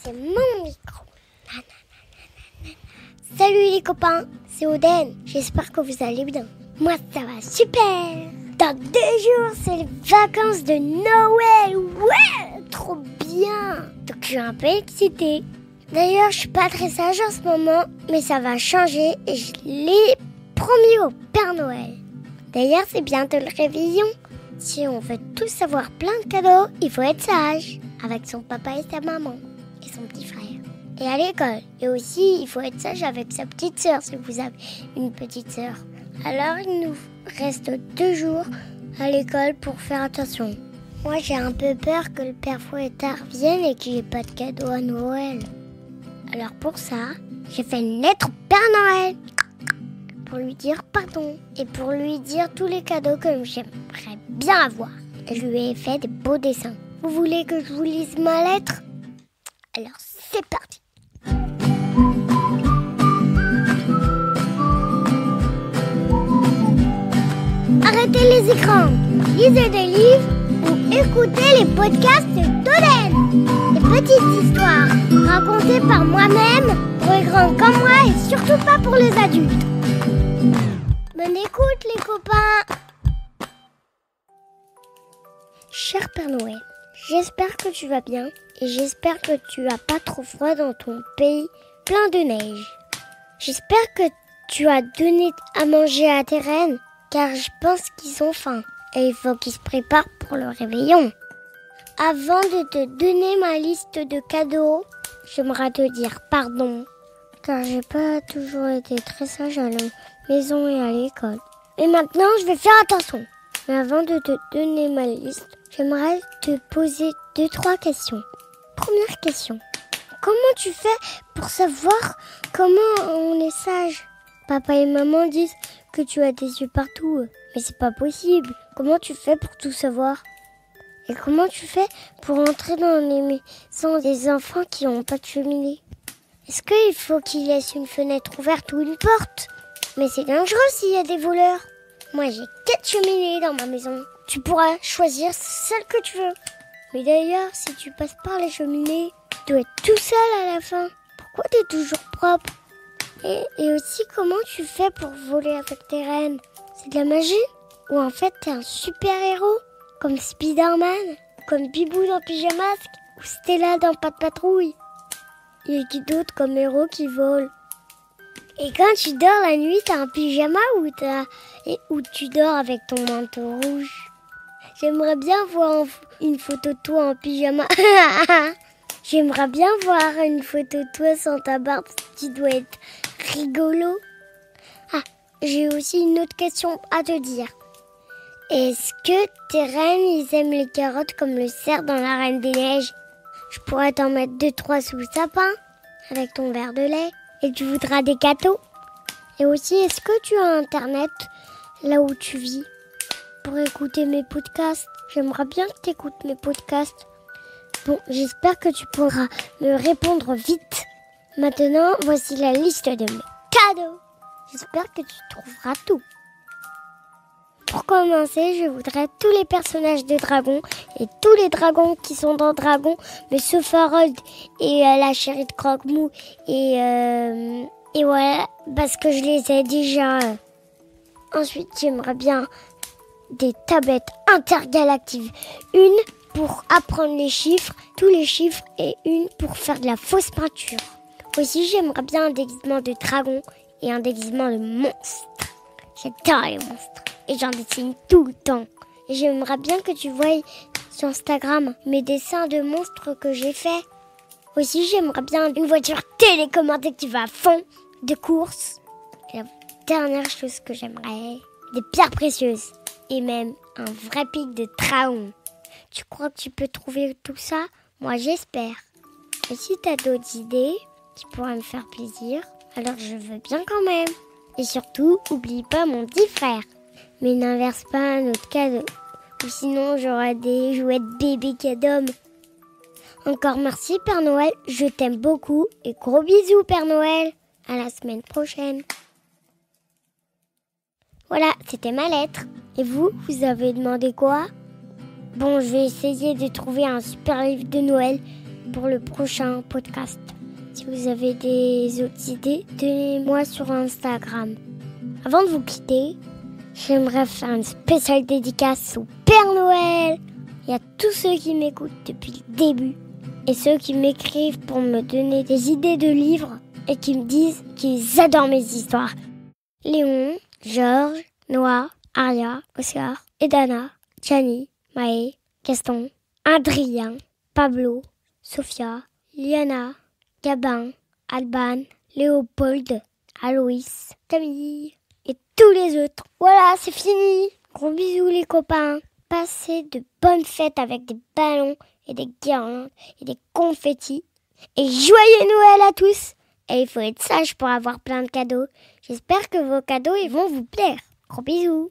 c'est mon micro. Salut les copains, c'est Oden. J'espère que vous allez bien. Moi, ça va super. Dans 2 jours, c'est les vacances de Noël. Ouais, trop bien. Donc, je suis un peu excitée. D'ailleurs, je suis pas très sage en ce moment, mais ça va changer et je l'ai promis au Père Noël. D'ailleurs, c'est bientôt le réveillon. Si on veut tous avoir plein de cadeaux, il faut être sage avec son papa et sa maman et son petit frère. Et à l'école. Et aussi, il faut être sage avec sa petite sœur si vous avez une petite sœur. Alors, il nous reste 2 jours à l'école pour faire attention. Moi, j'ai un peu peur que le Père Fouettard vienne et qu'il n'y ait pas de cadeaux à Noël. Alors pour ça, j'ai fait une lettre au Père Noël pour lui dire pardon et pour lui dire tous les cadeaux que j'aimerais bien avoir. Et je lui ai fait des beaux dessins. Vous voulez que je vous lise ma lettre? Alors c'est parti. Arrêtez les écrans, lisez des livres ou écoutez les podcasts d'Oden. Des petites histoires racontées par moi-même pour les grands comme moi et surtout pas pour les adultes. Bonne écoute les copains. Cher Père Noël, j'espère que tu vas bien et j'espère que tu as pas trop froid dans ton pays plein de neige. J'espère que tu as donné à manger à tes reines car je pense qu'ils ont faim et il faut qu'ils se préparent pour le réveillon. Avant de te donner ma liste de cadeaux, j'aimerais te dire pardon car j'ai pas toujours été très sage à la maison et à l'école. Et maintenant, je vais faire attention. Mais avant de te donner ma liste, j'aimerais te poser 2-3 questions. Première question. Comment tu fais pour savoir comment on est sage? Papa et maman disent que tu as des yeux partout. Mais c'est pas possible. Comment tu fais pour tout savoir? Et comment tu fais pour entrer dans les maisons des enfants qui n'ont pas de cheminée? Est-ce qu'il faut qu'ils laissent une fenêtre ouverte ou une porte? Mais c'est dangereux s'il y a des voleurs. Moi, j'ai 4 cheminées dans ma maison. Tu pourras choisir celle que tu veux. Mais d'ailleurs, si tu passes par les cheminées, tu dois être tout seul à la fin. Pourquoi t'es toujours propre? Et aussi, comment tu fais pour voler avec tes reines? C'est de la magie? Ou en fait, t'es un super-héros? Comme Spider-Man? Comme Bibou dans Pyjamasque? Ou Stella dans Pat' Patrouille? Il y a qui d'autre comme héros qui volent? Et quand tu dors la nuit, t'as un pyjama ou tu dors avec ton manteau rouge? J'aimerais bien voir une photo de toi en pyjama. J'aimerais bien voir une photo de toi sans ta barbe. Tu dois être rigolo. Ah, j'ai aussi une autre question à te dire. Est-ce que tes reines, ils aiment les carottes comme le cerf dans la Reine des Neiges? Je pourrais t'en mettre 2-3 sous le sapin avec ton verre de lait. Et tu voudras des gâteaux. Et aussi, est-ce que tu as Internet là où tu vis pour écouter mes podcasts? J'aimerais bien que tu écoutes mes podcasts. Bon, j'espère que tu pourras me répondre vite. Maintenant, voici la liste de mes cadeaux. J'espère que tu trouveras tout. Pour commencer, je voudrais tous les personnages de dragons et tous les dragons qui sont dans Dragon, mais sauf Harold et la chérie de Croque-Mou et voilà, parce que je les ai déjà. Ensuite, j'aimerais bien des tablettes intergalactiques. Une pour apprendre les chiffres, tous les chiffres, et une pour faire de la fausse peinture. Aussi, j'aimerais bien un déguisement de dragon et un déguisement de monstre. J'adore les monstres. Et j'en dessine tout le temps. Et j'aimerais bien que tu voies sur Instagram mes dessins de monstres que j'ai faits. Aussi, j'aimerais bien une voiture télécommandée qui va à fond, de course. Et la dernière chose que j'aimerais, des pierres précieuses. Et même un vrai pic de dragon. Tu crois que tu peux trouver tout ça? Moi, j'espère. Et si tu as d'autres idées qui pourraient me faire plaisir, alors je veux bien quand même. Et surtout, oublie pas mon petit frère. Mais n'inverse pas notre cadeau. Ou sinon, j'aurai des jouets de bébé cadeaux. Encore merci, Père Noël. Je t'aime beaucoup. Et gros bisous, Père Noël. À la semaine prochaine. Voilà, c'était ma lettre. Et vous avez demandé quoi? Bon, je vais essayer de trouver un super livre de Noël pour le prochain podcast. Si vous avez des autres idées, donnez-moi sur Instagram. Avant de vous quitter, j'aimerais faire une spéciale dédicace au Père Noël et à tous ceux qui m'écoutent depuis le début et ceux qui m'écrivent pour me donner des idées de livres et qui me disent qu'ils adorent mes histoires. Léon, Georges, Noah, Aria, Oscar, Edana, Gianni, Maë, Gaston, Adrien, Pablo, Sophia, Liana, Gabin, Alban, Léopold, Aloïs, Camille et tous les autres. Voilà, c'est fini. Gros bisous les copains. Passez de bonnes fêtes avec des ballons et des guirlandes et des confettis. Et joyeux Noël à tous. Et il faut être sage pour avoir plein de cadeaux. J'espère que vos cadeaux ils vont vous plaire. Gros bisous.